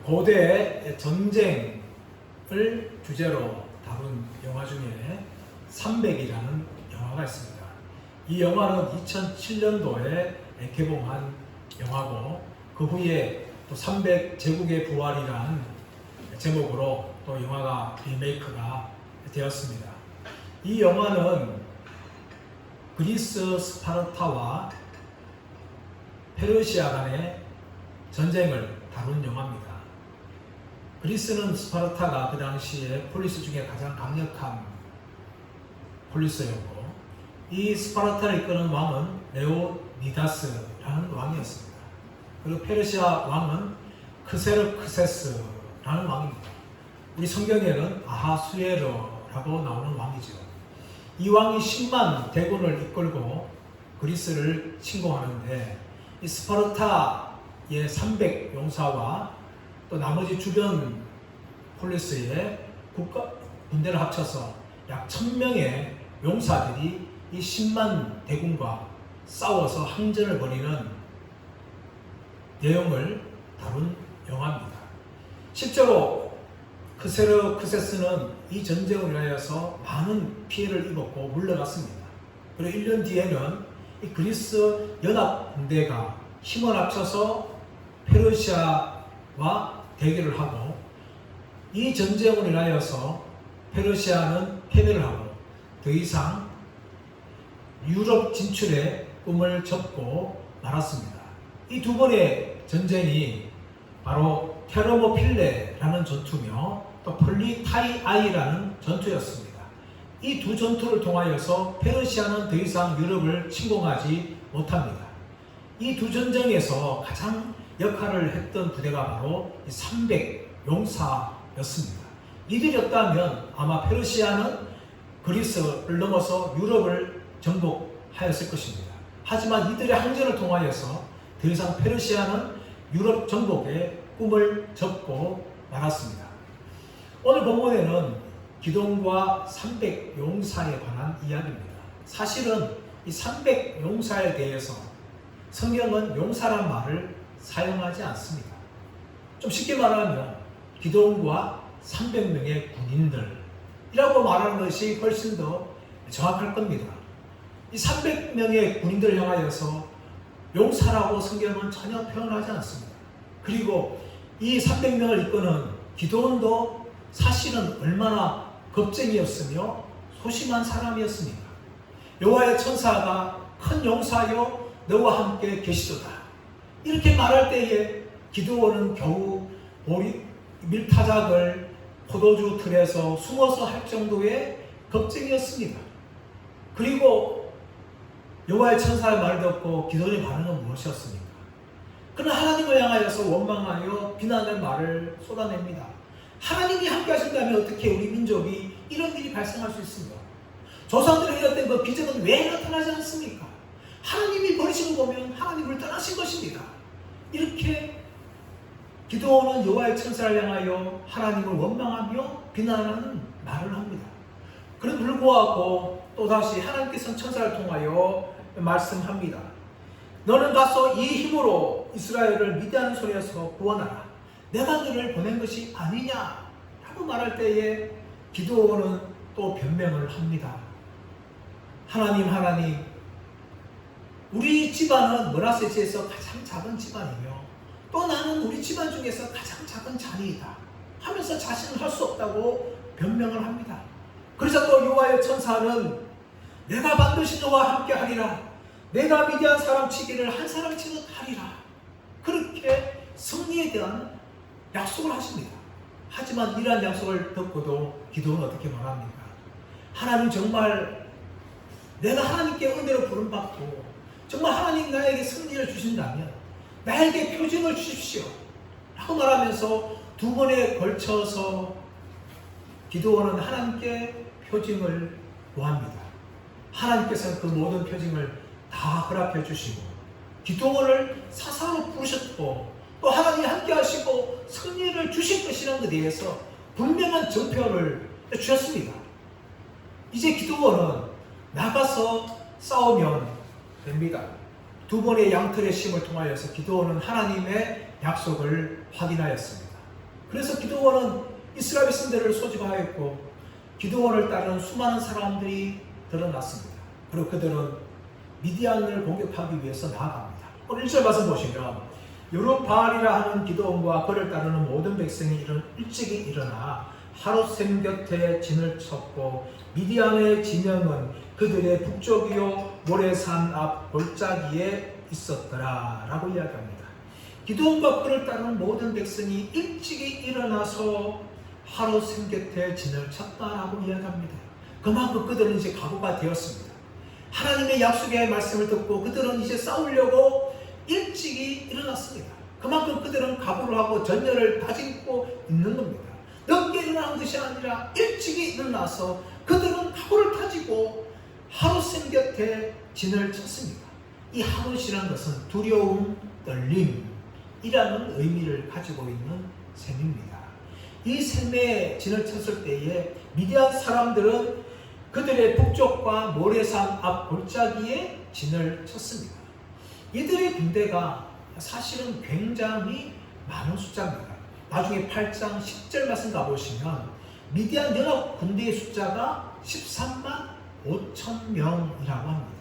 고대 전쟁을 주제로 다룬 영화 중에 300이라는 영화가 있습니다. 이 영화는 2007년도에 개봉한 영화고, 그 후에 또 300 제국의 부활이라는 제목으로 또 영화가 리메이크가 되었습니다. 이 영화는 그리스 스파르타와 페르시아 간의 전쟁을 다룬 영화입니다. 그리스는 스파르타가 그 당시에 폴리스 중에 가장 강력한 폴리스였고, 이 스파르타를 이끄는 왕은 레오니다스라는 왕이었습니다. 그리고 페르시아 왕은 크세르크세스라는 왕입니다. 우리 성경에는 아하수에르라고 나오는 왕이죠. 이 왕이 10만 대군을 이끌고 그리스를 침공하는데, 이 스파르타의 300 용사와 또 나머지 주변 폴리스의 군대를 합쳐서 약 1000명의 용사들이 이 10만 대군과 싸워서 항전을 벌이는 내용을 다룬 영화입니다. 실제로 크세르크세스는 이 전쟁을 인하여서 많은 피해를 입었고 물러갔습니다. 그리고 1년 뒤에는 이 그리스 연합군대가 힘을 합쳐서 페르시아와 대결을 하고, 이 전쟁으로 인하여서 페르시아는 패배를 하고 더 이상 유럽 진출의 꿈을 접고 말았습니다. 이 두 번의 전쟁이 바로 테르모필레라는 전투며 또 폴리타이아이라는 전투였습니다. 이 두 전투를 통하여서 페르시아는 더 이상 유럽을 침공하지 못합니다. 이 두 전쟁에서 가장 역할을 했던 부대가 바로 300 용사였습니다. 이들이 없다면 아마 페르시아는 그리스를 넘어서 유럽을 정복하였을 것입니다. 하지만 이들의 항전을 통하여서 더 이상 페르시아는 유럽 정복의 꿈을 접고 말았습니다. 오늘 본문에는 기돔과 300 용사에 관한 이야기입니다. 사실은 이 300 용사에 대해서 성경은 용사란 말을 사용하지 않습니다. 좀 쉽게 말하면 기돔과 300명의 군인들이라고 말하는 것이 훨씬 더 정확할 겁니다. 이 300명의 군인들을 향하여서 용사라고 성경은 전혀 표현하지 않습니다. 그리고 이 300명을 이끄는 기드온도 사실은 얼마나 겁쟁이였으며 소심한 사람이었습니까? 여호와의 천사가 큰 용사여 너와 함께 계시도다, 이렇게 말할 때에 기드온은 겨우 밀타작을 포도주 틀에서 숨어서 할 정도의 겁쟁이였습니다. 그리고 여호와의 천사의 말을 듣고 기드온의 반응은 무엇이었습니까? 그는 하나님을 향하여서 원망하여 비난의 말을 쏟아냅니다. 하나님이 함께 하신다면 어떻게 우리 민족이 이런 일이 발생할 수 있습니까? 조상들이 이랬던 그 기적은 왜 나타나지 않습니까? 하나님이 버리신 거 보면 하나님을 떠나신 것입니다. 이렇게 기드온은 여호와의 천사를 향하여 하나님을 원망하며 비난하는 말을 합니다. 그럼에도 불구하고 또다시 하나님께서는 천사를 통하여 말씀합니다. 너는 가서 이 힘으로 이스라엘을 미디안 손에서 구원하라. 내가 너를 보낸 것이 아니냐 라고 말할 때에 기드온은 또 변명을 합니다. 하나님, 우리 집안은 므낫세에서 가장 작은 집안이며 또 나는 우리 집안 중에서 가장 작은 자녀이다 하면서 자신을 할 수 없다고 변명을 합니다. 그래서 또 여호와의 천사는 내가 반드시 너와 함께 하리라. 내가 미디안 사람 치기를 한 사람 치듯 하리라. 그렇게 승리에 대한 약속을 하십니다. 하지만 이러한 약속을 듣고도 기드온은 어떻게 말합니까? 하나님, 정말 내가 하나님께 은혜로 부름받고 정말 하나님 나에게 승리를 주신다면 나에게 표징을 주십시오 라고 말하면서 두 번에 걸쳐서 기드온은 하나님께 표징을 구합니다. 하나님께서는 그 모든 표징을 다 허락해 주시고 기드온을 사사로 부르셨고 또 하나님이 함께 하시고 승리를 주실 것이라는 것에 대해서 분명한 증표를 주셨습니다. 이제 기드온은 나가서 싸우면 됩니다. 두 번의 양털의 심을 통하여서 기드온은 하나님의 약속을 확인하였습니다. 그래서 기드온은 이스라엘 백성들을 소집하였고 기드온을 따르는 수많은 사람들이 드러났습니다. 그리고 그들은 미디안을 공격하기 위해서 나아갑니다. 오늘 1절 말씀 보시면 여룹바알이라 하는 기드온과 그를 따르는 모든 백성이 일찍이 일어나 하룻샘 곁에 진을 쳤고 미디안의 진영은 그들의 북쪽이요 모래산 앞 골짜기에 있었더라 라고 이야기합니다. 기드온과 그를 따르는 모든 백성이 일찍이 일어나서 하룻샘 곁에 진을 쳤다라고 이야기합니다. 그만큼 그들은 이제 각오가 되었습니다. 하나님의 약속의 말씀을 듣고 그들은 이제 싸우려고 일찍이 일어났습니다. 그만큼 그들은 각오를 하고 전열을 다지고 있는 겁니다. 늦게 일어난 것이 아니라 일찍이 일어나서 그들은 각오를 다지고 하룻샘 곁에 진을 쳤습니다. 이 하룻이라는 것은 두려움, 떨림이라는 의미를 가지고 있는 셈입니다. 이 셈에 진을 쳤을 때에 미디안 사람들은 그들의 북쪽과 모래산 앞 골짜기에 진을 쳤습니다. 이들의 군대가 사실은 굉장히 많은 숫자입니다. 나중에 8장 10절 말씀 가보시면 미디안 연합 군대의 숫자가 13만 5천 명이라고 합니다.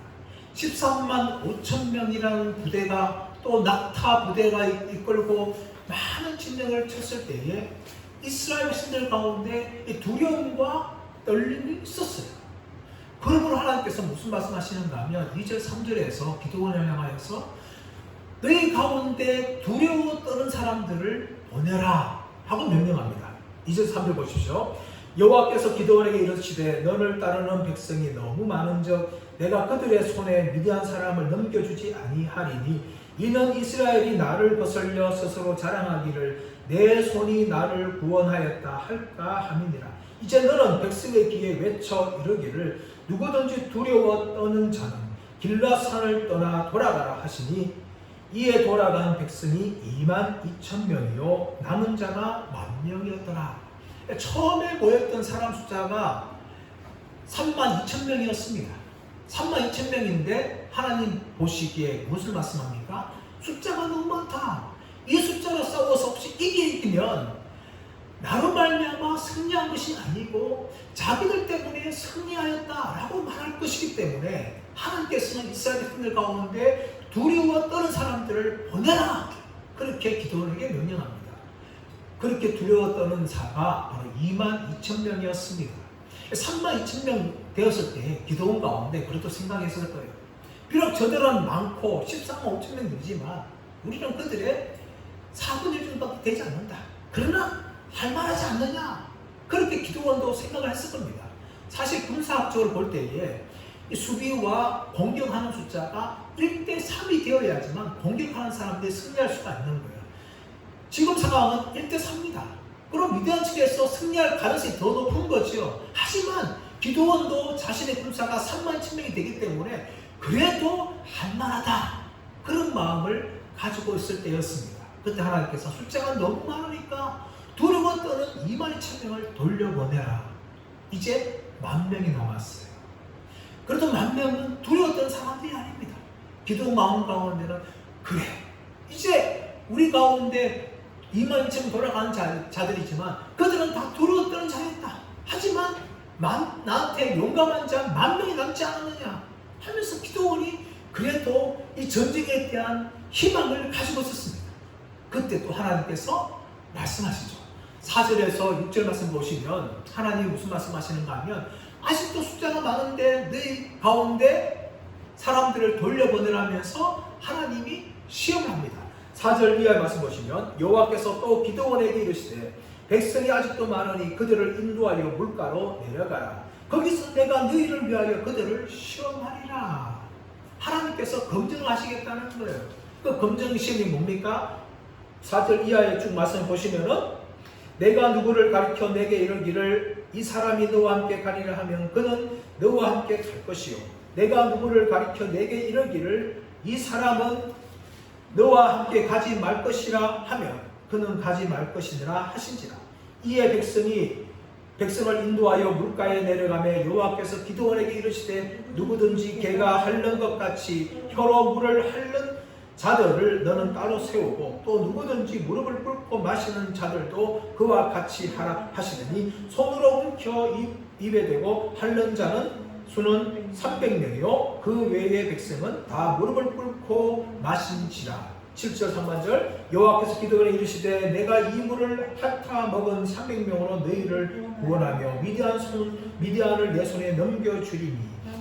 13만 5천 명이라는 부대가 또 낙타 부대가 이끌고 많은 진영을 쳤을 때에 이스라엘 백성들 가운데 두려움과 떨림이 있었어요. 그러므로 하나님께서 무슨 말씀하시는가 하면 2절 3절에서 기드온을 향하여서 너희 가운데 두려워 떠는 사람들을 보내라 하고 명령합니다. 2절 3절 보십시오. 여호와께서 기드온에게 이르시되 너를 따르는 백성이 너무 많은즉 내가 그들의 손에 미디안 사람을 넘겨주지 아니하리니 이는 이스라엘이 나를 거슬려 스스로 자랑하기를 내 손이 나를 구원하였다 할까 함이니라. 이제 너는 백성의 귀에 외쳐 이르기를 누구든지 두려워 떠는 자는 길라산을 떠나 돌아가라 하시니 이에 돌아간 백성이 2만 2천 명이요 남은 자가 10,000명이었더라. 처음에 모였던 사람 숫자가 3만 2천 명이었습니다. 3만 2천 명인데 하나님 보시기에 무엇을 말씀합니까? 숫자가 너무 많다. 이 숫자로 싸워서 혹시 이기면 나로 말미암아 승리한 것이 아니고 자기들 때문에 승리하였다라고 말할 것이기 때문에 하나님께서는 이스라엘 백성들 가운데 두려워 떠는 사람들을 보내라 그렇게 기드온에게 명령합니다. 그렇게 두려워 떠는 자가 바로 2만 2천 명이었습니다. 3만 2천 명 되었을 때 기드온 가운데 그래도 생각했을 거예요. 비록 저들은 많고 14만 5천 명이지만 우리는 그들의 4분의 1 정도밖에 되지 않는다. 그러나 할만하지 않느냐? 그렇게 기드온도 생각을 했을 겁니다. 사실 군사학적으로 볼 때에 수비와 공격하는 숫자가 1대3이 되어야지만 공격하는 사람들이 승리할 수가 있는 거예요. 지금 상황은 1대3입니다. 그럼 미디안 측에서 승리할 가능성이 더 높은 거죠. 하지만 기드온도 자신의 군사가 3만 1,000명이 되기 때문에 그래도 할만하다. 그런 마음을 가지고 있을 때였습니다. 그때 하나님께서 숫자가 너무 많으니까 두려워 떠는 2만 2천 명을 돌려보내라. 이제 10,000명이 남았어요. 그래도 10,000명은 두려워 떠는 사람들이 아닙니다. 기도 마음 가운데는 그래 이제 우리 가운데 2만 2천 돌아가는 자들이지만 그들은 다 두려워 떠는 자였다. 하지만 나한테 용감한 자 10,000명이 남지 않았느냐 하면서 기드온이 그래도 이 전쟁에 대한 희망을 가지고 있었습니다. 그때 또 하나님께서 말씀하시죠. 4절에서 6절 말씀 보시면 하나님이 무슨 말씀하시는가 하면 아직도 숫자가 많은데 너희 가운데 사람들을 돌려보내라면서 하나님이 시험을 합니다. 4절 이하의 말씀 보시면 여호와께서 또 기드온에게 이르시되 백성이 아직도 많으니 그들을 인도하여 물가로 내려가라. 거기서 내가 너희를 위하여 그들을 시험하리라. 하나님께서 검증을 하시겠다는 거예요. 그 검증 시험이 뭡니까? 4절 이하의 쭉 말씀 보시면은 내가 누구를 가리켜 내게 이르기를 이 사람이 너와 함께 가리라 하면 그는 너와 함께 갈 것이요 내가 누구를 가리켜 내게 이르기를 이 사람은 너와 함께 가지 말 것이라 하면 그는 가지 말 것이니라 하신지라. 이에 백성을 인도하여 물가에 내려가매 여호와께서 기드온에게 이르시되 누구든지 개가 핥는 것 같이 혀로 물을 핥는 자들을 너는 따로 세우고 또 누구든지 무릎을 꿇고 마시는 자들도 그와 같이 하라 하시더니 손으로 움켜 입에 대고 핥는 자는 수는 300명이요 그 외의 백성은 다 무릎을 꿇고 마신지라. 7절 3반절 여호와께서 기드온에게 이르시되 내가 이 물을 핥아 먹은 300명으로 너희를 구원하며 미디안을 내 손에 넘겨주리니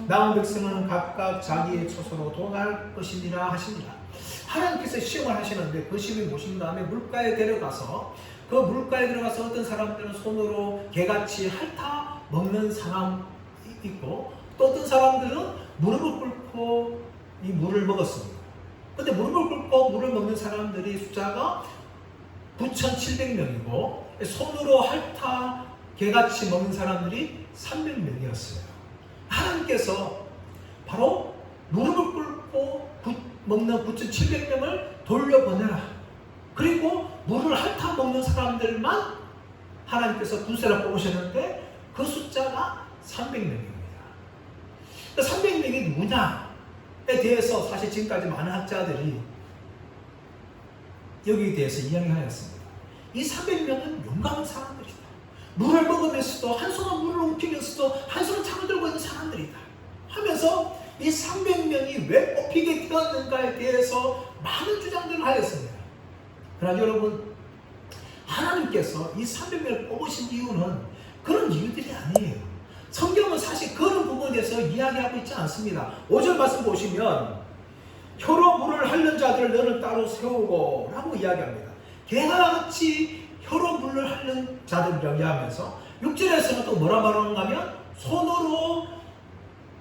남은 백성은 각각 자기의 처소로 돌아갈 것이니라 하시니라. 하나님께서 시험을 하시는데 그 시험이 무엇인 다음에 물가에 들어가서 어떤 사람들은 손으로 개같이 핥아 먹는 사람 있고 또 어떤 사람들은 무릎을 꿇고 이 물을 먹었습니다. 근데 무릎을 꿇고 물을 먹는 사람들이 숫자가 9,700명이고 손으로 핥아 개같이 먹는 사람들이 300명이었어요. 하나님께서 바로 무릎을 꿇고 먹는 9,700명을 돌려보내라. 그리고 물을 핥아 먹는 사람들만 하나님께서 군사를 뽑으셨는데 그 숫자가 300명입니다. 300명이 누구냐에 대해서 사실 지금까지 많은 학자들이 여기에 대해서 이야기하였습니다. 이 300명은 용감한 사람들이다. 물을 먹으면서도 한 손은 물을 옮기면서도 한 손은 창을 들고 있는 사람들이다 하면서 이 300명이 왜 뽑히게 되었는가에 대해서 많은 주장들을 하였습니다. 그러나 여러분, 하나님께서 이 300명을 뽑으신 이유는 그런 이유들이 아니에요. 성경은 사실 그런 부분에 대해서 이야기하고 있지 않습니다. 5절 말씀 보시면 혀로 물을 핥는 자들을 너는 따로 세우고 라고 이야기합니다. 개가 같이 혀로 물을 핥는 자들이라고 이야기하면서 6절에서는 또 뭐라 말하는가 하면 손으로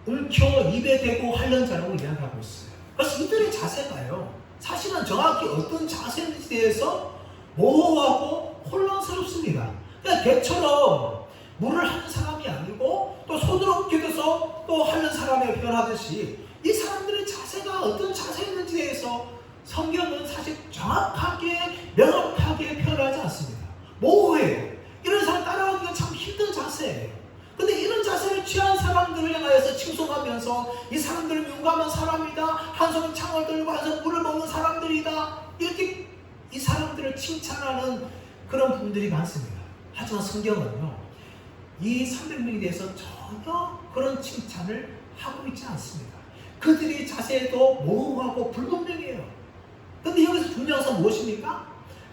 움켜 입에 대고 핥는 자라고 이야기하고 있어요. 그래서 이들의 자세가요, 사실은 정확히 어떤 자세인지에 대해서 모호하고 혼란스럽습니다. 그러니까 개처럼 물을 하는 사람이 아니고 또 손으로 움켜서 또 하는 사람에 표현하듯이 이 사람들의 자세가 어떤 자세였는지에 대해서 성경은 사실 정확하게 명확하게 표현하지 않습니다. 모호해요. 이런 사람 따라가기가 참 힘든 자세예요. 근데 이런 자세를 취한 사람들을 향하여서 칭송하면서 이 사람들은 용감한 사람이다, 한 손은 창을 들고 한 손은 물을 먹는 사람들이다, 이렇게 이 사람들을 칭찬하는 그런 분들이 많습니다. 하지만 성경은요, 이 300명에 대해서 전혀 그런 칭찬을 하고 있지 않습니다. 그들의 자세도 모호하고 불분명해요. 그런데 여기서 중요한 것은 무엇입니까?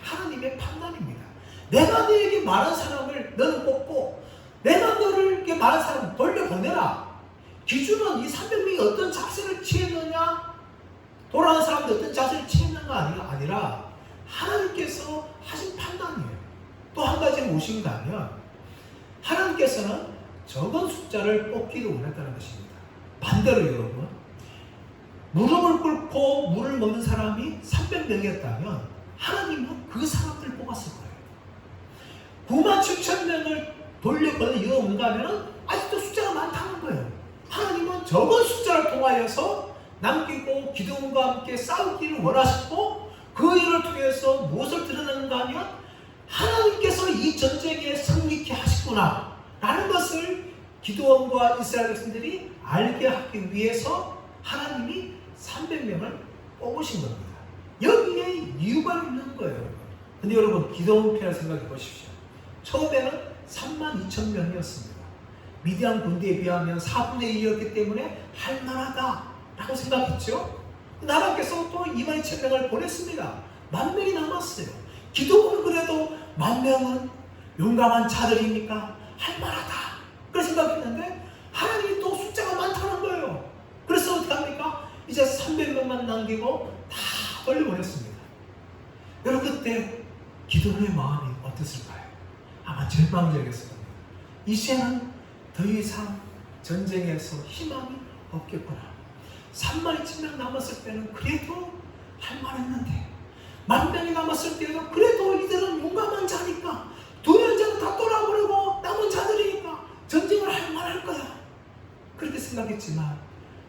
하나님의 판단입니다. 내가 너에게 말한 사람을 너는 뽑고 내가 너에게 말한 사람을 돌려보내라. 기준은 이 300명이 어떤 자세를 취했느냐, 돌아온 사람들이 어떤 자세를 취했는가 아니라 하나님께서 하신 판단이에요. 또 한 가지 무엇인가 하면 하나님께서는 적은 숫자를 뽑기를 원했다는 것입니다. 반대로 여러분, 무릎을 꿇고 물을 먹는 사람이 300명이었다면 하나님은 그 사람들을 뽑았을 거예요. 97,000명을 돌려보낸 이유가 뭔가 하면 아직도 숫자가 많다는 거예요. 하나님은 적은 숫자를 통하여서 남기고 기드온과 함께 싸우기를 원하시고 그 일을 통해서 무엇을 드러내는가 하면 하나님께서 이 전쟁에 승리케 하시구나 라는 것을 기드온과 이스라엘 백성들이 알게 하기 위해서 하나님이 300명을 뽑으신 겁니다. 여기에 이유가 있는 거예요. 근데 여러분, 기드온 편을 생각해 보십시오. 처음에는 32,000명이었습니다. 미디안 군대에 비하면 4분의 1이었기 때문에 할만하다 라고 생각했죠. 하나님께서 또 22,000명을 보냈습니다. 10,000명이 남았어요. 기도는 그래도 10,000명은 용감한 자들이니까 할만하다 그렇게 생각했는데 하나님이 또 숫자가 많다는 거예요. 그래서 어떻게 합니까? 이제 300명만 남기고 다 돌려보냈습니다. 여러분, 그때 기도의 마음이 어땠을까요? 아마 절망적이었을 겁니다. 이제는 더 이상 전쟁에서 희망이 없겠구나. 32,000명 남았을 때는 그래도 할만했는데 10,000명이 남았을 때도 그래도 이들은 용감한 자니까 두 년째는 다 돌아보려고 남은 자들이니까 전쟁을 할 만할 거야 그렇게 생각했지만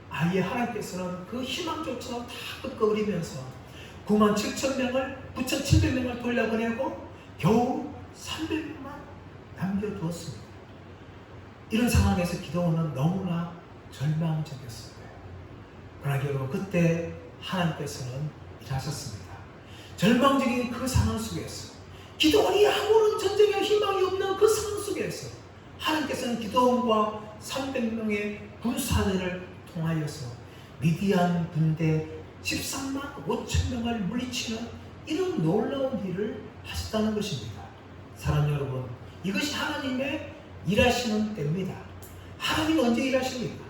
아예 하나님께서는 그 희망조차 다 끄끄리면서 97,000명을 9,700명을 돌려보내고 겨우 300명만 남겨두었습니다. 이런 상황에서 기도원은 너무나 절망적이었어요. 그러나 여러분, 그때 하나님께서는 일하셨습니다. 절망적인 그 상황 속에서 기도원이 아무런 전쟁에 희망이 없는 그 상황 속에서 하나님께서는 기도원과 300명의 군사들을 통하여서 미디안 군대 13만 5천 명을 물리치는 이런 놀라운 일을 하셨다는 것입니다. 사랑하는 여러분, 이것이 하나님의 일하시는 때입니다. 하나님은 언제 일하십니까?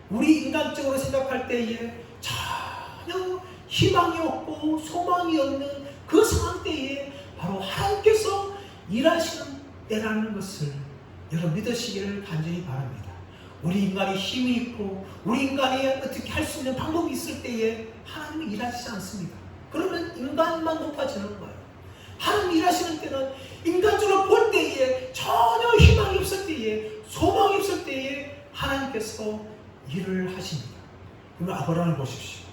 우리 인간적으로 생각할 때에 전혀 희망이 없고 소망이 없는 그 상황 때에 바로 하나님께서 일하시는 때라는 것을 여러분 믿으시기를 간절히 바랍니다. 우리 인간이 힘이 있고 우리 인간이 어떻게 할 수 있는 방법이 있을 때에 하나님은 일하시지 않습니다. 그러면 인간만 높아지는 거예요. 하나님 일하시는 때는 인간적으로 볼 때에 전혀 희망이 없을 때에 소망이 없을 때에 하나님께서 일을 하십니다. 그러면 아브라함을 보십시오.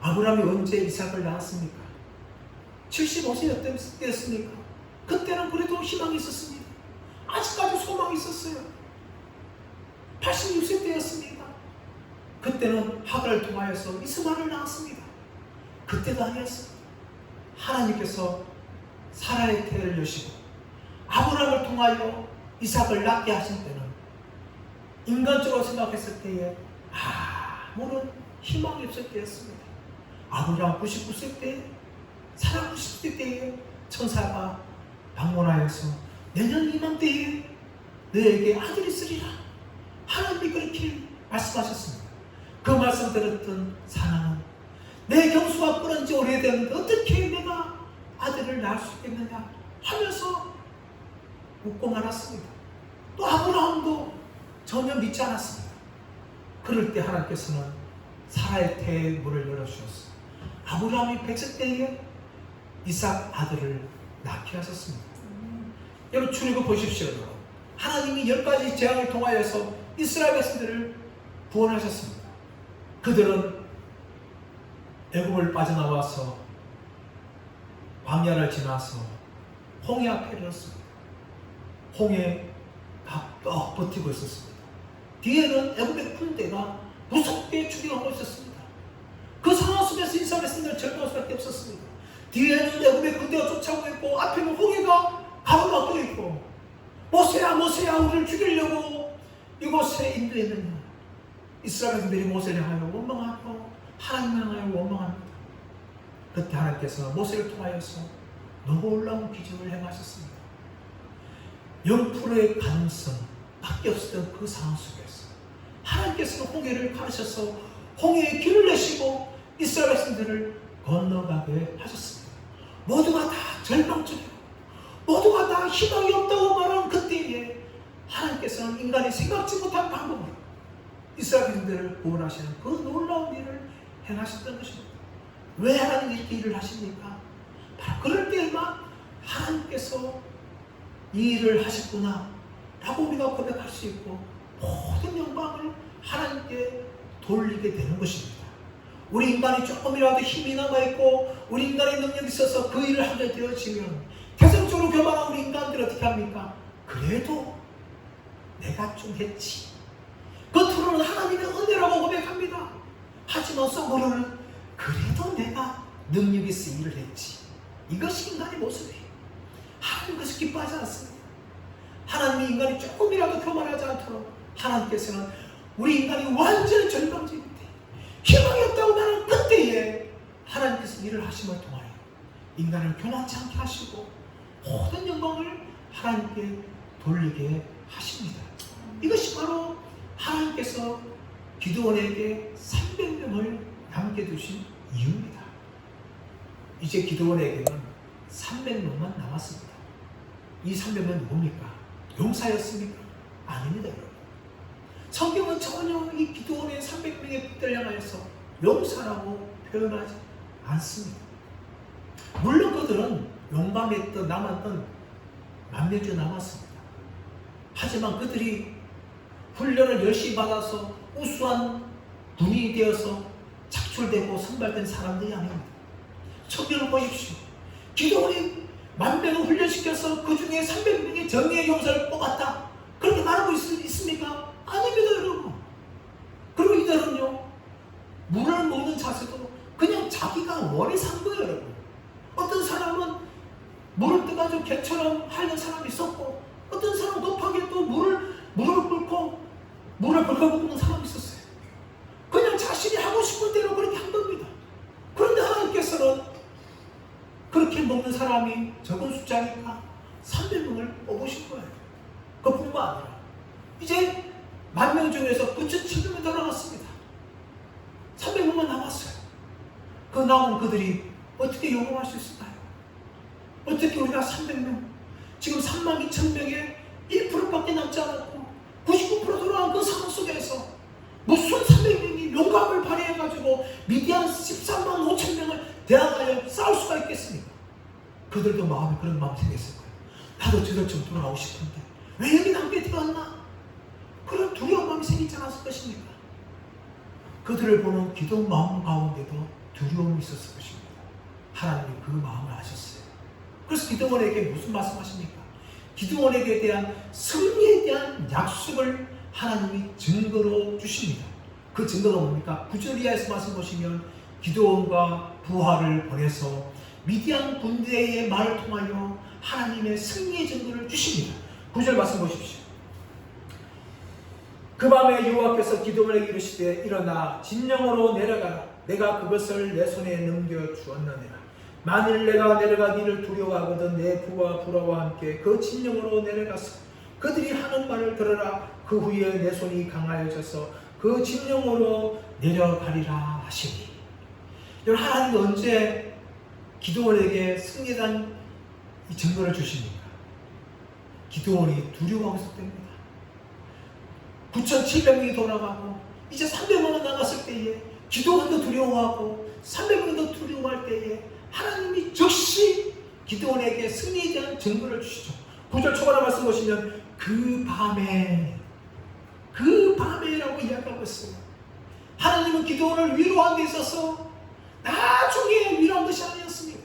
아브라함이 언제 이삭을 낳았습니까? 75세 때였습니까? 그때는 그래도 희망이 있었습니다. 아직까지 소망이 있었어요. 86세 때였습니다. 그때는 하갈을 통하여서 이스마엘을 낳았습니다. 그때도 아니었습니다. 하나님께서 사라의 태를 여시고 아브라함을 통하여 이삭을 낳게 하신 때는 인간적으로 생각했을 때에 아무런 희망이 없을 때였습니다. 아브라함 99세 때, 사라 90세 때에 천사가 방문하여서 내년 이맘때에 너에게 아들이 있으리라 하나님이 그렇게 말씀하셨습니다. 그 말씀 들었던 사람은 내 경수가 끊은 지 오래됐는데 어떻게 내가 아들을 낳을 수 있겠느냐 하면서 웃고 말았습니다. 또 아브라함도 전혀 믿지 않았습니다. 그럴 때 하나님께서는 사라의 태의 문을 열어주셨어요. 아브라함이 100세 때에 이삭 아들을 낳게 하셨습니다. 여러분 출애굽 보십시오. 하나님이 10가지 재앙을 통하여서 이스라엘 백성들을 구원하셨습니다. 그들은 애굽을 빠져나와서 광야를 지나서 홍해 앞에 이르렀습니다. 홍해가 떡 버티고 있었습니다. 뒤에는 애굽의 군대가 무섭게 추격하고 있었습니다. 그 상황 속에서 이스라엘 백성들은 절망할 수밖에 없었습니다. 뒤에는 애굽의 군대가 쫓아오고 있고 앞에는 홍해가 가로막혀 있고 모세야 모세야 우리를 죽이려고 이곳에 인도했느냐. 이스라엘 백성들이 모세를 향하여 원망하고 하나님을 향하여 원망합니다. 그때 하나님께서 모세를 통하여서 놀라운 기적을 행하셨습니다. 0%의 가능성 밖에 없었던 그 상황 속에서 하나님께서는 홍해를 가르셔서 홍해에 길을 내시고 이스라엘 백성들을 건너가게 하셨습니다. 모두가 다 절망적이고 모두가 다 희망이 없다고 말하는 그때에 하나님께서는 인간이 생각지 못한 방법으로 이스라엘 백성들을 구원하시는 그 놀라운 일을 행하셨던 것입니다. 왜 하나님 이렇게 일을 하십니까? 바로 그럴 때에만 하나님께서 이 일을 하셨구나 라고 우리가 고백할 수 있고 모든 영광을 하나님께 돌리게 되는 것입니다. 우리 인간이 조금이라도 힘이 남아있고 우리 인간의 능력이 있어서 그 일을 하게 되어지면 태생적으로 교만한 우리 인간들이 어떻게 합니까? 그래도 내가 좀 했지. 겉으로는 하나님의 은혜라고 고백합니다. 하지만 속으로는 그래도 내가 능력 있어 일을 했지. 이것이 인간의 모습이에요. 하나님 그것을 기뻐하지 않습니다. 하나님이 인간이 조금이라도 교만하지 않도록 하나님께서는 우리 인간이 완전히 절망적일 때 희망이 없다고 말하는 그때에 하나님께서 일을 하심을 통하여 인간을 교만치 않게 하시고 모든 영광을 하나님께 돌리게 하십니다. 이것이 바로 하나님께서 기드온에게 300명을 남겨두신 이유입니다. 이제 기드온에게는 300명만 남았습니다. 이 300명은 누굽니까? 용사였습니까? 아닙니다, 여러분. 성경은 전혀 이 기드온의 300명의 북대를 향하여서 용사라고 표현하지 않습니다. 물론 그들은 용감했던 남았던 몇몇 주 남았습니다. 하지만 그들이 훈련을 열심히 받아서 우수한 군인이 되어서 착출되고 선발된 사람들이 아닙니다. 성경을 보십시오. 기드온이 10,000명을 훈련시켜서 그 중에 300명의 정예의 용사를 뽑았다. 그렇게 말하고 있습니까? 아닙니다, 여러분. 그리고 이들은요, 물을 먹는 자세도 그냥 자기가 오래 산 거예요, 여러분. 어떤 사람은 물을 떠가지고 개처럼 하는 사람이 있었고, 어떤 사람은 높하게 또 무릎을 꿇고 물을 벌거벗는 사람이 있었어요. 그냥 자신이 하고 싶은 대로 그렇게 한 겁니다. 그런데 하나님께서는 그렇게 먹는 사람이 적은 숫자니까 300명을 뽑으신 거예요. 그뿐만 아니라 이제 10,000명 중에서 9,700명이 더 나왔습니다. 300명만 남았어요. 그 남은 그들이 어떻게 요구할 수 있을까요? 어떻게 우리가 300명, 지금 32,000명의 1%밖에 남지 않았고 99% 돌아간 그 상황 속에서 무슨 300명이 용감을 발휘해가지고 미디안 13만 5천 명을 대항하여 싸울 수가 있겠습니까? 그들도 마음에 그런 마음이 생겼을 거예요. 나도 저들처럼 돌아가고 싶은데 왜 여기 남게 되었나? 그런 두려운 마음이 생기지 않았을 것입니까? 그들을 보는 기도 마음 가운데도 두려움이 있었을 것입니다. 하나님이 그 마음을 아셨어요. 그래서 기드온에게 무슨 말씀하십니까? 기드온에게 대한 승리에 대한 약속을 하나님이 증거로 주십니다. 그 증거가 뭡니까? 9절 이하에서 말씀 보시면 기드온과 부하를 보내서 미디안 군대의 말을 통하여 하나님의 승리의 증거를 주십니다. 9절 말씀 보십시오. 그 밤에 여호와께서 기드온에게 이르시되 일어나 진영으로 내려가라. 내가 그것을 내 손에 넘겨 주었느니라. 만일 내가 내려가기를 두려워하거든 내 부와 불화와 함께 그 진영으로 내려가서 그들이 하는 말을 들으라. 그 후에 내 손이 강하여져서 그 진영으로 내려가리라 하시니. 여러분, 하나님은 언제 기드온에게 승리에 대한 이 증거를 주십니까? 기드온이 두려워하고 있을 때입니다. 9,700명이 돌아가고 이제 300명은 남았을 때에 기드온도 두려워하고 300명도 두려워할 때에 하나님이 즉시 기드온에게 승리에 대한 증거를 주시죠. 9절 초반에 말씀 보시면 그 밤에라고 이야기하고 있어요. 하나님은 기드온을 위로한 데 있어서 나중에 위로한 것이 아니었습니다.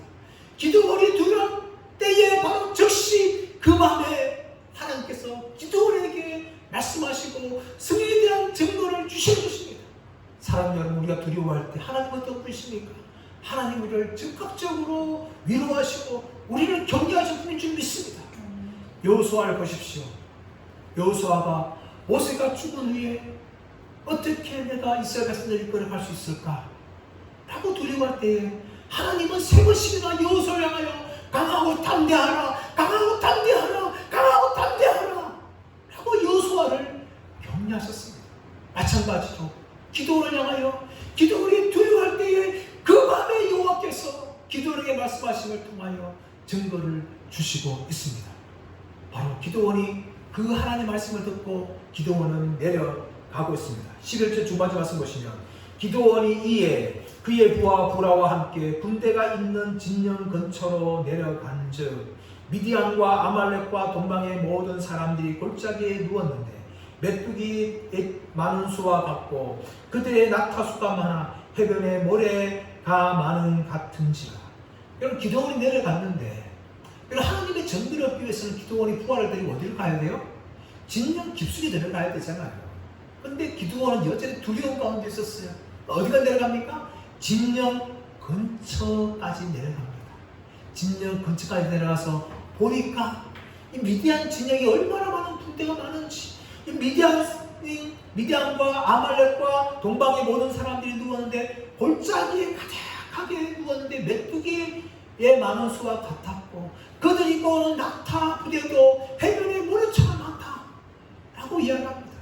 기드온이 두려운 때에 바로 즉시 그 밤에 하나님께서 기드온에게 말씀하시고 승리에 대한 증거를 주신 것입니다. 사람 여러분, 우리가 두려워할 때 하나님은 어떤 분이십니까? 하나님 우리를 적극적으로 위로하시고 우리를 격려하실 분인 줄 믿습니다. 여호수아를 보십시오. 여호수아가 모세가 죽은 후에 어떻게 내가 이스라엘 백성들을 이끌어갈 수 있을까? 라고 두려워할 때에 하나님은 세 번씩이나 여호수아를 향하여 강하고 담대하라, 강하고 담대하라, 강하고 담대하라 라고 여호수아를 격려하셨습니다. 마찬가지로 기드온을 향하여 기드온이 두려워할 때에 그 밤에 여호와께서 기드온에게 말씀하심을 통하여 증거를 주시고 있습니다. 바로 기드온이 그 하나님의 말씀을 듣고 기드온은 내려가고 있습니다. 11절 중반절 말씀 보시면 기드온이 이에 그의 부하 부라와 함께 군대가 있는 진영 근처로 내려간즉 미디안과 아말렉과 동방의 모든 사람들이 골짜기에 누웠는데 메뚜기 많은 수와 같고 그들의 낙타수가 많아 해변에 모래가 많은 같은지라. 여러분, 기드온이 내려갔는데 하나님의 정비를 얻기 위해서는 기드온이 부하를 데리고 어디를 가야 돼요? 진영 깊숙이 내려가야 되잖아요. 그런데 기드온은 여전히 두려움 가운데 있었어요. 어디가 내려갑니까? 진영 근처까지 내려갑니다. 진영 근처까지 내려가서 보니까 이 미디안 진영이 얼마나 많은 군대가 많은지, 이 미디안과 아말렉과 동방의 모든 사람들이 누웠는데 골짜기에 가득하게 누웠는데 메뚜기의 많은 수와 같았고 그들이 입고 낙타 부대도 해변에 모래처럼 많다라고 이야기합니다.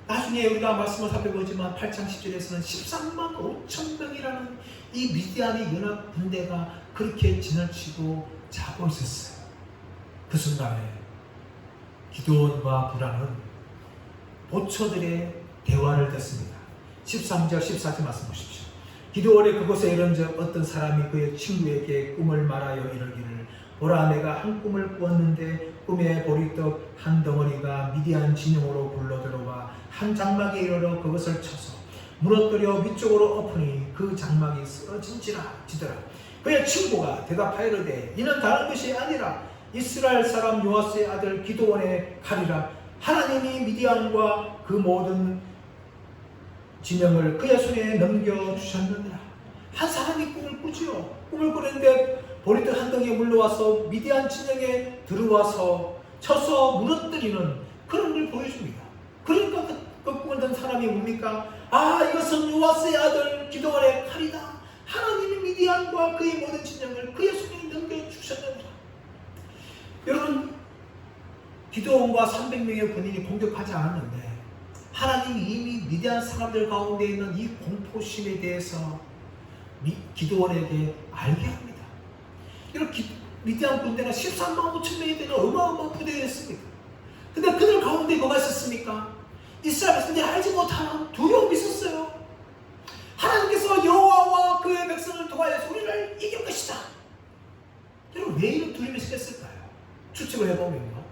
나중에 우리가 말씀을 살펴보지만 8장 10절에서는 13만 5천 명이라는 이 미디안의 연합 군대가 그렇게 지나치고 자고 있었어요. 그 순간에 기드온과 부라는 보초들의 대화를 듣습니다. 13절 14절 말씀 보십시오. 기드온이 그곳에 이른즉 어떤 사람이 그의 친구에게 꿈을 말하여 이르기를 보라, 내가 한 꿈을 꾸었는데 꿈에 보리떡 한 덩어리가 미디안 진영으로 굴러들어와 한 장막에 이르러 그것을 쳐서 무너뜨려 위쪽으로 엎으니 그 장막이 쓰러지더라. 그의 친구가 대답하이르되 이는 다른 것이 아니라 이스라엘 사람 요아스의 아들 기드온의 칼이라. 하나님이 미디안과 그 모든 진영을 그의 손에 넘겨주셨느니라. 한 사람이 꿈을 꾸지요. 꿈을 꾸는데 보리떡 한 덩이에 물러와서 미디안 진영에 들어와서 쳐서 무너뜨리는 그런 걸 보여줍니다. 그러니까 그 꿈을 든 사람이 뭡니까? 아, 이것은 요아스의 아들 기드온의 칼이다. 하나님이 미디안과 그의 모든 진영을 그의 손에 넘겨주셨느니라. 여러분, 기드온과 300명의 군인이 공격하지 않았는데 하나님이 이미 미디안 사람들 가운데 있는 이 공포심에 대해서 기드온에게 알게 합니다. 이렇게 미디안 군대가 13만 5천 명이 되는 어마어마한 부대였습니다. 근데 그들 가운데 뭐가 있었습니까? 이스라엘 백성들이 알지 못하는 두려움이 있었어요. 하나님께서 여호와와 그의 백성을 통하여서 우리를 이길 것이다. 여러분, 왜 이런 두려움이 생겼을까요? 추측을 해보면요,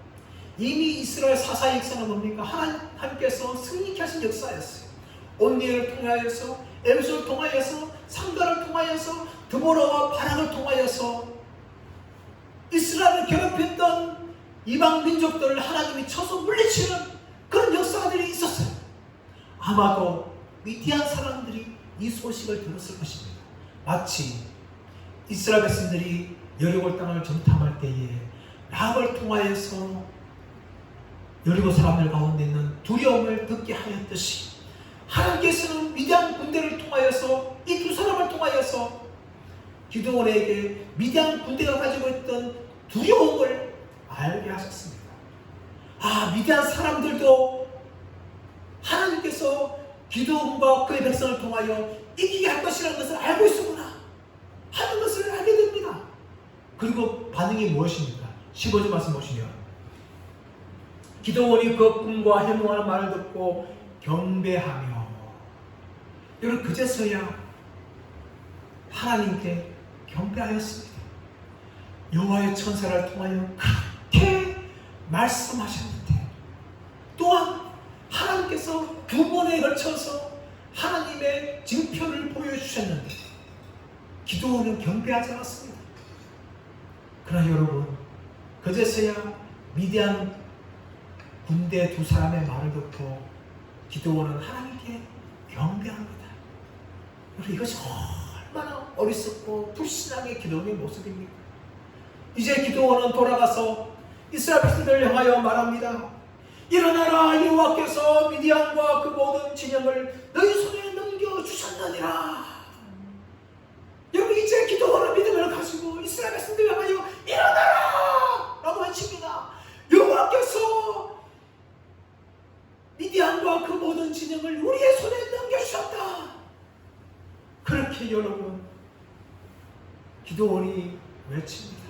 이미 이스라엘 사사의 역사는 뭡니까? 하나님께서 승리케 하신 역사였어요. 온니엘을 통하여서, 엘소를 통하여서, 상가를 통하여서, 드보라와 바락을 통하여서 이스라엘을 괴롭혔던 이방 민족들을 하나님이 쳐서 물리치는 그런 역사들이 있었어요. 아마도 미디안 사람들이 이 소식을 들었을 것입니다. 마치 이스라엘 백성들이 여리고 땅을 정탐할 때에 락을 통하여서 여리고 사람들 가운데 있는 두려움을 듣게 하였듯이 하나님께서는 미디안 군대를 통하여서 이 두 사람을 통하여서 기드온에게 미디안 군대가 가지고 있던 두려움을 알게 하셨습니다. 아, 미디안 사람들도 하나님께서 기드온과 그의 백성을 통하여 이기게 할 것이라는 것을 알고 있었구나 하는 것을 알게 됩니다. 그리고 반응이 무엇입니까? 15절 말씀 보시면 기드온이 그 꿈과 해몽하는 말을 듣고 경배하며, 여러분, 그제서야 하나님께 경배하였습니다. 여호와의 천사를 통하여 그렇게 말씀하셨는데, 또한 하나님께서 두 번에 걸쳐서 하나님의 징표를 보여주셨는데 기드온은 경배하지 않았습니다. 그러나 여러분, 그제서야 미디안 군대 두 사람의 말을 듣고 기드온은 하나님께 경배합니다. 여러분, 이것이 얼마나 어리석고 불신앙의 기드온의 모습입니까? 이제 기드온은 돌아가서 이스라엘 백성들을 향하여 말합니다. 일어나라, 여호와께서 미디안과 그 모든 진영을 너희 손에 넘겨주셨느니라. 여러분, 이제 기드온은 믿음을 가지고 이스라엘 백성들을 향하여 일어나라 라고 외칩니다. 여호와께서 미디안과 그 모든 진영을 우리의 손에 넘겨주셨다. 그렇게 여러분, 기드온이 외칩니다.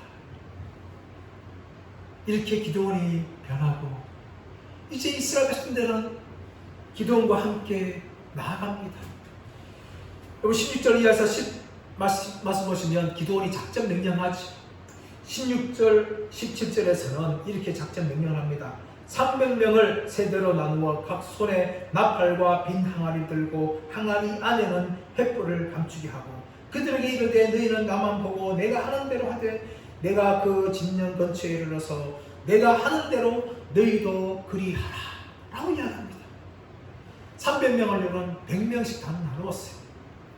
이렇게 기드온이 변하고 이제 이스라엘 백성들은 기드온과 함께 나아갑니다. 여러분, 16절 이하에서 말씀 보시면 기드온이 작전 명령하죠. 16절, 17절에서는 이렇게 작전 명령을 합니다. 300명을 세대로 나누어 각 손에 나팔과 빈 항아리 들고 항아리 안에는 횃불을 감추게 하고 그들에게 이르되 너희는 나만 보고 내가 하는 대로 하되 내가 그 진영 근처에 이르러서 내가 하는 대로 너희도 그리하라 라고 이야기합니다. 300명을 여러분 100명씩 다 나누었어요.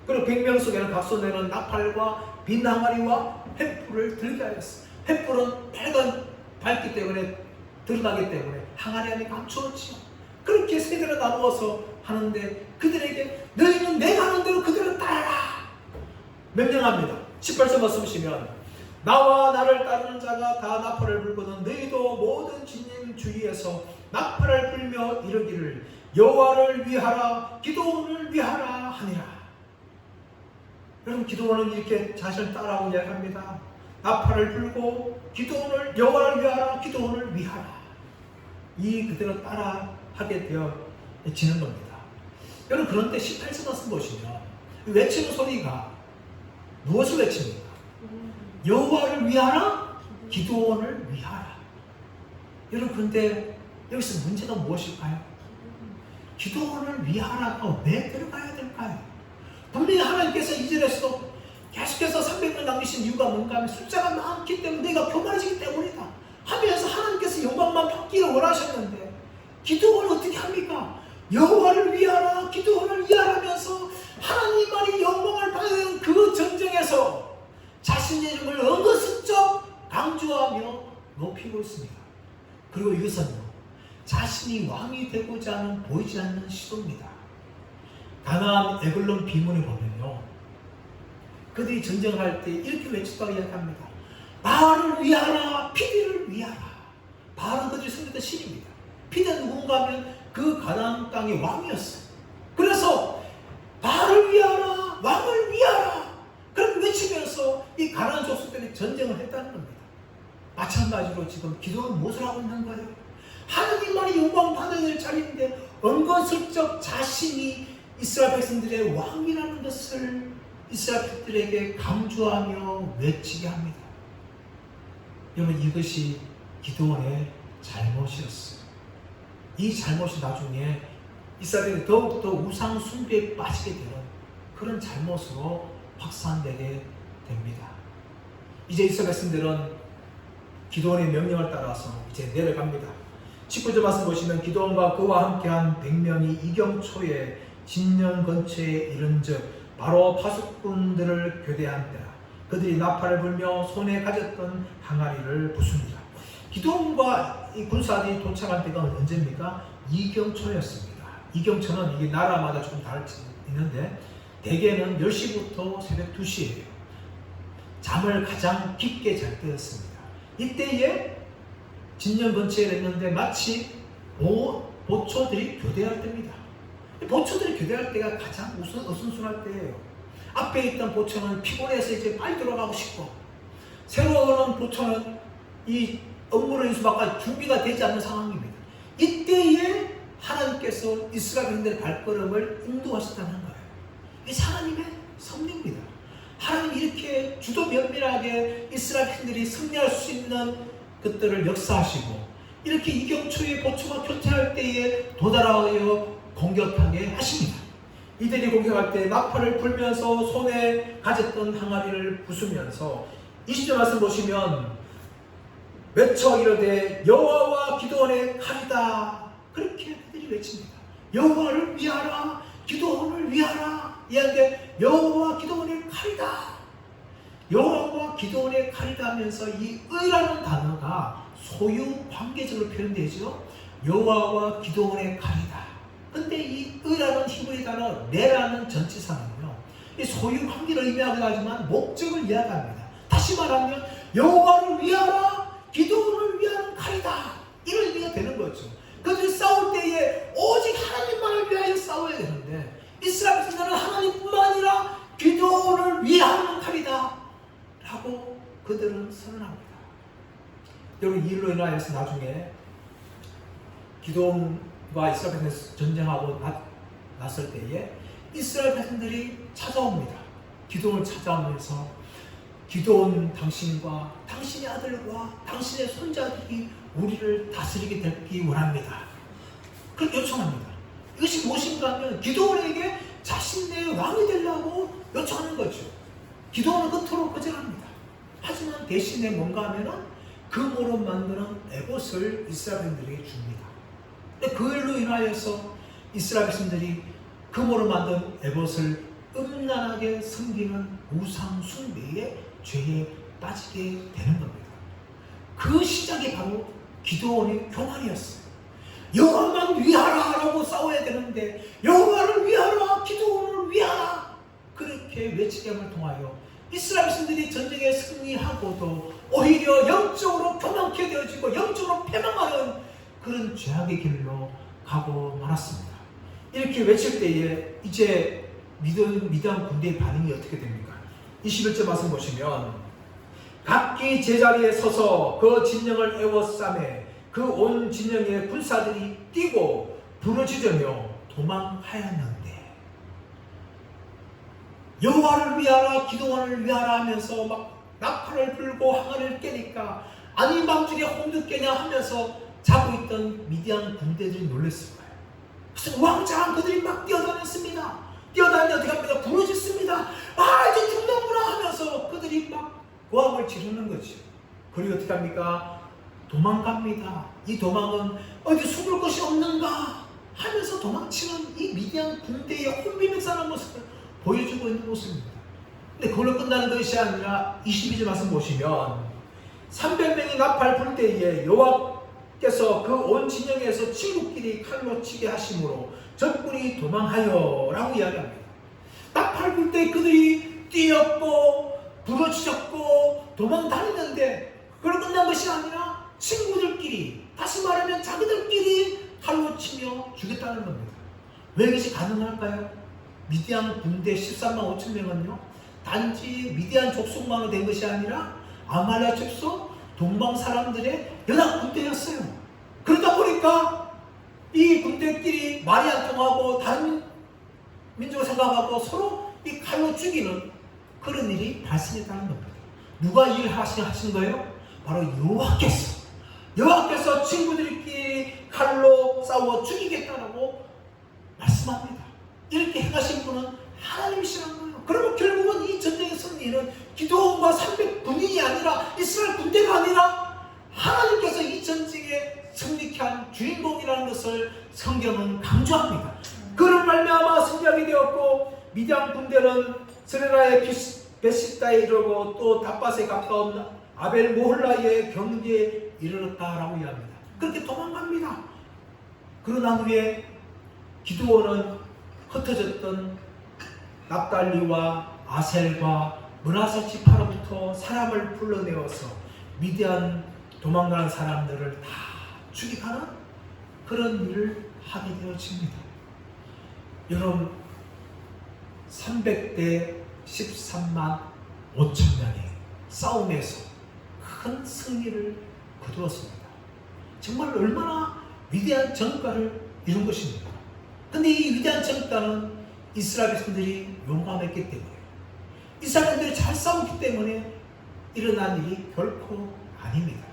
그리고 100명 속에는 각 손에는 나팔과 빈 항아리와 횃불을 들게 하였어요. 횃불은 밝기 때문에 드러나기 때문에 항아리 안에 감추었지요. 그렇게 세대로 나누어서 하는데 그들에게 너희는 내가 하는 대로 그들을 따라라 명령합니다. 18절 말씀 보시면 나와 나를 따르는 자가 다 나팔을 불거든 너희도 모든 진영 주위에서 나팔을 불며 이르기를 여호와를 위하라 기드온을 위하라 하니라. 여러분, 기드온은 이렇게 자신을 따라하고 이야기합니다. 나팔을 불고 기드온을 여호와를 위하라 기드온을 위하라. 이 그대로 따라하게 되어지는 겁니다. 여러분, 그런데 18절 말씀 보시면 외치는 소리가 무엇을 외칩니까? 여호와를 위하라 기드온을 위하라. 여러분, 그런데 여기서 문제가 무엇일까요? 기드온을 위하라가 왜 들어가야 될까요? 분명히 하나님께서 2절에서도 계속해서 300명 남기신 이유가 뭔가 하면 숫자가 많기 때문에 내가 교만해지기 때문이다 하면서 하나님께서 영광만 받기를 원하셨는데 기드온을 어떻게 합니까? 여호와를 위하라 기드온을 위하라면서 하나님만이 영광을 받는 그 통해서 자신의 이름을 은근슬쩍 강조하며 높이고 있습니다. 그리고 이것은요, 자신이 왕이 되고자 하는 보이지 않는 시도입니다. 가나안 에글론 비문에 보면요, 그들이 전쟁할 때 이렇게 외쳤다고 이야기합니다. 바알을 위하라, 피디를 위하라. 바알은 그들이 섬기던 신입니다. 피디는 누군가 하면 그 가나안 땅의 왕이었어요. 그래서 바알을 위하라, 왕을 위하라, 그렇게 외치면서 이 가나안 족속들이 전쟁을 했다는 겁니다. 마찬가지로 지금 기도는 무엇을 하고 있는 거예요? 하나님만이 영광 받아야 될 자리인데 은근슬쩍 자신이 이스라엘 백성들의 왕이라는 것을 이스라엘 백성들에게 강조하며 외치게 합니다. 여러분, 이것이 기도원의 잘못이었어요. 이 잘못이 나중에 이스라엘이 더욱더 우상 숭배에 빠지게 되는 그런 잘못으로 확산되게 됩니다. 이제 이스라엘 백성들은 기도원의 명령을 따라서 이제 내려갑니다. 19절 말씀 보시면 기도원과 그와 함께한 100명이 이경초에 진영 근처에 이른즉 바로 파수꾼들을 교대한 때라. 그들이 나팔을 불며 손에 가졌던 항아리를 부숩니다. 기도원과 이 군사들이 도착한 때가 언제입니까? 이경초였습니다. 이경초는 이게 나라마다 조금 다를 수 있는데 대개는 10시부터 새벽 2시예요. 잠을 가장 깊게 잘 때였습니다. 이때에 진영 근처에 있는데 마치 보초들이 교대할 때입니다. 보초들이 교대할 때가 가장 어순순할 때예요. 앞에 있던 보초는 피곤해서 이제 빨리 돌아가고 싶고, 새로 오는 보초는 이 업무를 인수받고 준비가 되지 않는 상황입니다. 이때에 하나님께서 이스라엘 백성들의 발걸음을 인도하셨다는 거예요. 이 하나님의 섭리입니다. 하나님이 이렇게 주도 면밀하게 이스라엘 백성들이 승리할 수 있는 것들을 역사하시고, 이렇게 이경초의 보초가 교태할 때에 도달하여 공격하게 하십니다. 이들이 공격할 때 나팔을 불면서 손에 가졌던 항아리를 부수면서 20절 말씀 보시면 외쳐 이르되 여호와와 기도원의 칼이다. 그렇게 그들이 외칩니다. 여호와를 위하라, 기도원을 위하라. 이한데 여호와 기도원의 칼이다. 여호와와 기도원의 칼이다 하면서 이 의라는 단어가 소유 관계적으로 표현되죠. 여호와와 기도원의 칼이다. 근데 이 의라는 히브리 단어 레라는 전치사는요, 이 소유 관계를 의미하기도 하지만 목적을 이야기합니다. 다시 말하면 여호와를 위하라, 기도원을 위하는 칼이다, 이런 의미가 되는 거죠. 그들이 싸울 때에 오직 하나님만을 위하여 싸워야 되는데 이스라엘 백성들은 하나님뿐만 아니라 기도원을 위하는 칼이다 라고 그들은 선언합니다. 여러분, 이 일로 인하여서 나중에 기도원과 이스라엘 백성들이 전쟁하고 났을 때에 이스라엘 백성들이 찾아옵니다. 기도원을 찾아오면서 기도원 당신과 당신의 아들과 당신의 손자들이 우리를 다스리게 되기 원합니다. 그렇게 요청합니다. 이것이 무엇인가 하면 기도원에게 자신의 왕이 되려고 요청하는 거죠. 기도원은 그토록 거절합니다. 하지만 대신에 뭔가 하면은 금으로 만드는 에봇을 이스라엘 백성들에게 줍니다. 근데 그 일로 인하여서 이스라엘 백성들이 금으로 만든 에봇을 음란하게 섬기는 우상 숭배의 죄에 빠지게 되는 겁니다. 그 시작이 바로 기도원의 교만이었어요. 여호와만 위하라라고 싸워야 되는데 여호와를 위하라, 기도원을 위하라, 그렇게 외치기를 통하여 이스라엘 백성들이 전쟁에 승리하고도 오히려 영적으로 교만케 되어지고 영적으로 패망하는 그런 죄악의 길로 가고 말았습니다. 이렇게 외칠 때에 이제 미디안 군대의 반응이 어떻게 됩니까? 21절 말씀 보시면 각기 제자리에 서서 그 진영을 에워싸매 그 온 진영의 군사들이 뛰고 부르짖으며 도망하였는데, 여호와를 위하라, 기도원을 위하라 하면서 막 나팔을 불고 항아리를 깨니까 아니 밤중에 홍두 깨냐 하면서 자고 있던 미디안 군대들이 놀랐을 거예요. 그래서 왕창 그들이 막 뛰어다녔습니다. 뛰어다니며 어떻게 합니까? 부르짖습니다. 아, 이제 죽는구나 하면서 그들이 막 고함을 지르는 거죠. 그리고 어떻게 합니까? 도망갑니다. 이 도망은 어디 숨을 곳이 없는가 하면서 도망치는 이 미디안 군대의 혼비백산한 모습을 보여주고 있는 모습입니다. 근데 그걸로 끝나는 것이 아니라 22절 말씀 보시면 300명이 나팔 불 때에 여호와께서 그 온 진영에서 친구끼리 칼로 치게 하심으로 적군이 도망하여 라고 이야기합니다. 나팔 불 때 그들이 뛰었고 부러지셨고 도망 다니는데 그걸 끝난 것이 아니라 친구들끼리, 다시 말하면 자기들끼리 칼로 치며 죽였다는 겁니다. 왜 이것이 가능할까요? 미디안 군대 13만 5천 명은요 단지 미디안 족속만으로 된 것이 아니라 아말렉 족속 동방 사람들의 연합 군대였어요. 그러다 보니까 이 군대끼리 말이 안 통하고 다른 민족을 생각하고 서로 이 칼로 죽이는 그런 일이 발생했다는 겁니다. 누가 일을 하신 거예요? 바로 여호와께서 친구들끼리 칼로 싸워 죽이겠다라고 말씀합니다. 이렇게 행하신 분은 하나님이시라는 거예요. 그러면 결국은 이 전쟁의 승리는 기드온과 300군인이 아니라 이스라엘 군대가 아니라 하나님께서 이 전쟁에 승리케 한 주인공이라는 것을 성경은 강조합니다. 그를 말미암아 승리하게 되었고 미디안 군대는 스레라의 베시다에 이르고 또 다밧에 가까운 아벨 모홀라의 경계에 이르렀다라고 이야기합니다. 그렇게 도망갑니다. 그러나 후에 기드온은 흩어졌던 납달리와 아셀과 므낫세 지파로부터 사람을 불러내어서 미디안 도망가는 사람들을 다 죽이가는 그런 일을 하게 되어집니다. 여러분 300대 13만 5천 명의 싸움에서 큰 승리를 거두었습니다. 정말 얼마나 위대한 전과를 이룬 것입니다. 근데 이 위대한 전과는 이스라엘 백성들이 용감했기 때문에, 이스라엘들이 잘 싸웠기 때문에 일어난 일이 결코 아닙니다.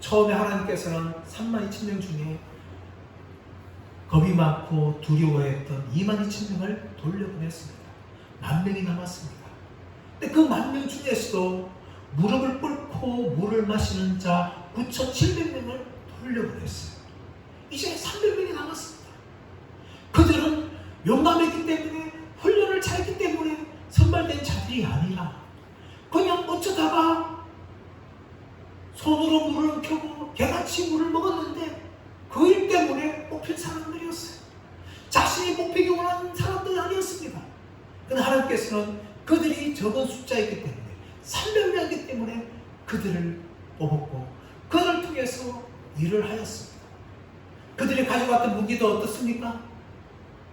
처음에 하나님께서는 3만 2천 명 중에 겁이 많고 두려워했던 2만 2천 명을 돌려보냈습니다. 10,000명이 남았습니다. 근데 그 10,000명 중에서도 무릎을 꿇고 물을 마시는 자 9,700명을 돌려보냈어요. 이제 300명이 남았습니다. 그들은 용감했기 때문에, 훈련을 잘했기 때문에 선발된 자들이 아니라 그냥 어쩌다가 손으로 물을 켜고 개같이 물을 먹었는데 그 일 때문에 뽑힌 사람들이었어요. 자신이 뽑히기 원하는 사람들이 아니었습니다. 그런데 하나님께서는 그들이 적은 숫자이기 때문에 300명이기 때문에 그들을 뽑았고 그들을 통해서 일을 하였습니다. 그들이 가져갔던 무기도 어떻습니까?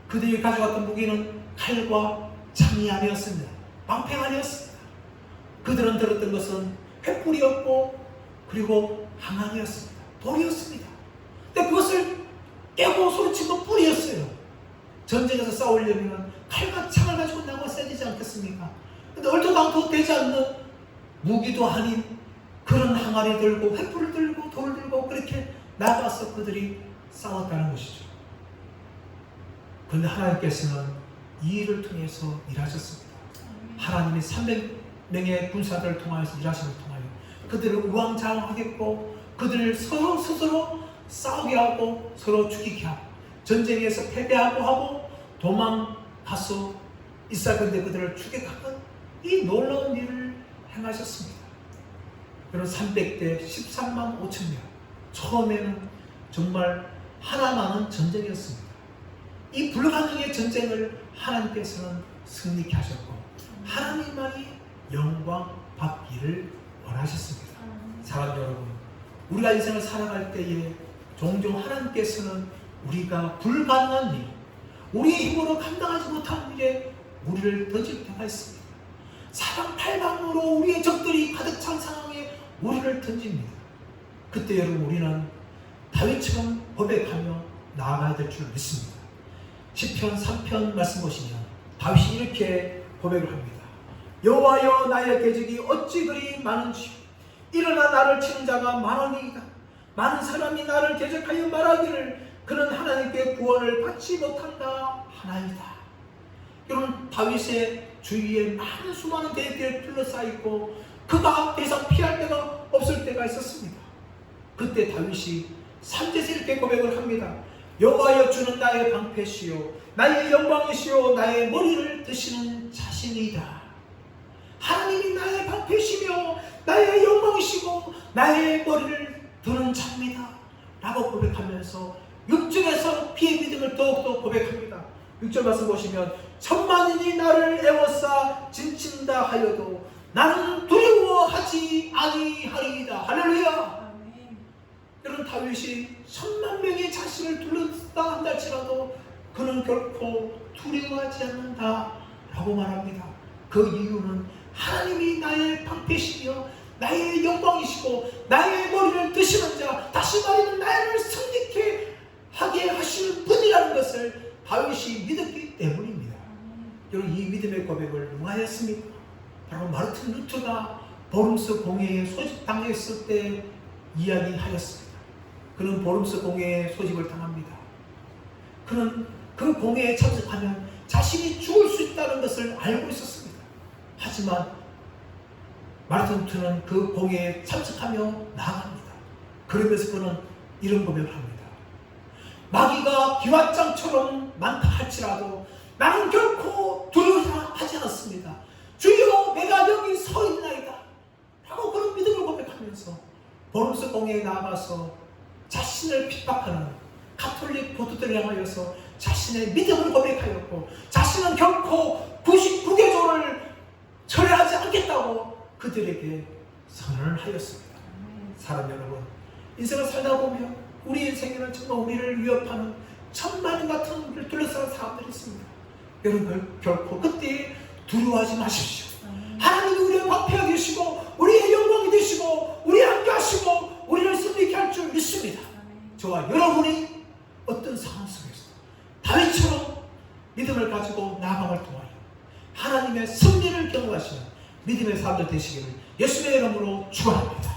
그들이 가져갔던 무기는 칼과 창이 아니었습니다. 방패가 아니었습니다. 그들은 들었던 것은 횃불이었고 그리고 항항이었습니다. 돌이었습니다. 근데 그것을 깨고 소리치고 뿌리였어요. 전쟁에서 싸우려면 칼과 창을 가지고 나가야 되지 않겠습니까? 근데 얼토당토 되지 않는 무기도 아닌 그런 항아리 들고 횃불을 들고 돌을 들고 그렇게 나가서 그들이 싸웠다는 것이죠. 그런데 하나님께서는 이 일을 통해서 일하셨습니다. 하나님이 300명의 군사들을 통하여서 일하심을 통하여 그들을 우왕좌왕하겠고 그들을 서로 스스로 싸우게 하고 서로 죽이게 하고 전쟁에서 패배하고 하고 도망가서 이스라엘군대 그들을 죽여가는 이 놀라운 일을 행하셨습니다. 그런 300대 13만 5천 명, 처음에는 정말 하나만은 전쟁이었습니다. 이 불가능의 전쟁을 하나님께서는 승리케 하셨고 하나님만이 영광 받기를 원하셨습니다. 사랑 여러분, 우리가 인생을 살아갈 때에 종종 하나님께서는 우리가 불가능한 일, 우리의 힘으로 감당하지 못한 일에 우리를 던질 때가 있습니다. 사방팔방으로 우리의 적들이 가득 찬 상황에 우리를 던집니다. 그때 여러분 우리는 다윗처럼 고백하며 나아가야 될 줄 믿습니다. 시편 3편 말씀 보시면 다윗이 이렇게 고백을 합니다. 여호와여 나의 계적이 어찌 그리 많은지 일어나 나를 치는 자가 많으니이다. 많은 사람이 나를 대적하여 말하기를 그는 하나님께 구원을 받지 못한다 하나이다. 여러분 다윗의 주위에 많은 수많은 대적들이 둘러싸이고 그가 더 이상 피할 데가 없을 때가 있었습니다. 그때 다윗이 3절에서 이렇게 고백을 합니다. 여호와여 주는 나의 방패시요 나의 영광이시요 나의 머리를 드시는 자신이다. 하나님이 나의 방패시며 나의 영광이시고 나의 머리를 드는 자입니다 라고 고백하면서 6절에서 그의 믿음을 더욱더 고백합니다. 6절 말씀 보시면 천만인이 나를 애워싸 진친다 하여도 나는 두려워하지 아니하리이다. 할렐루야. 여러분, 다윗이 10,000명의 자신을 둘러싸다 한다 할지라도 그는 결코 두려워하지 않는다 라고 말합니다. 그 이유는 하나님이 나의 방패시며 나의 영광이시고 나의 머리를 드시는 자, 다시 말하면 나를 승리케 하게 하시는 분이라는 것을 다윗이 믿었기 때문입니다. 여러분, 이 믿음의 고백을 누가 했습니까? 바로 마르틴 루터가 보름스 공회에 소집당했을 때 이야기하였습니다. 그는 보름스 공회에 소집을 당합니다. 그는 그 공회에 참석하면 자신이 죽을 수 있다는 것을 알고 있었습니다. 하지만 마르틴 루터는 그 공회에 참석하며 나아갑니다. 그러면서 그는 이런 고백을 합니다. 마귀가 기왓장처럼 많다 할지라도 나는 결코 두려워하지 않았습니다. 주여, 내가 여기 서 있나이다 라고 그런 믿음을 고백하면서 보름스 공회에 나가서 자신을 핍박하는 가톨릭 교도들을 향하여서 자신의 믿음을 고백하였고, 자신은 결코 99개조를 철회하지 않겠다고 그들에게 선언을 하였습니다. 사람 여러분, 인생을 살다 보면 우리 인생에는 정말 우리를 위협하는 천만 같은 우리를 둘러싸는 사람들이 있습니다. 여러분, 결코 그때 두려워하지 마십시오. 하나님이 우리의 방패가 되시고 우리의 영광이 되시고 우리 함께 하시고 우리를 승리케 할 줄 믿습니다. 저와 여러분이 어떤 상황 속에서 다윗처럼 믿음을 가지고 나아감을 통하여 하나님의 승리를 경험하시는 믿음의 사람들 되시기를 예수님의 이름으로 축원합니다.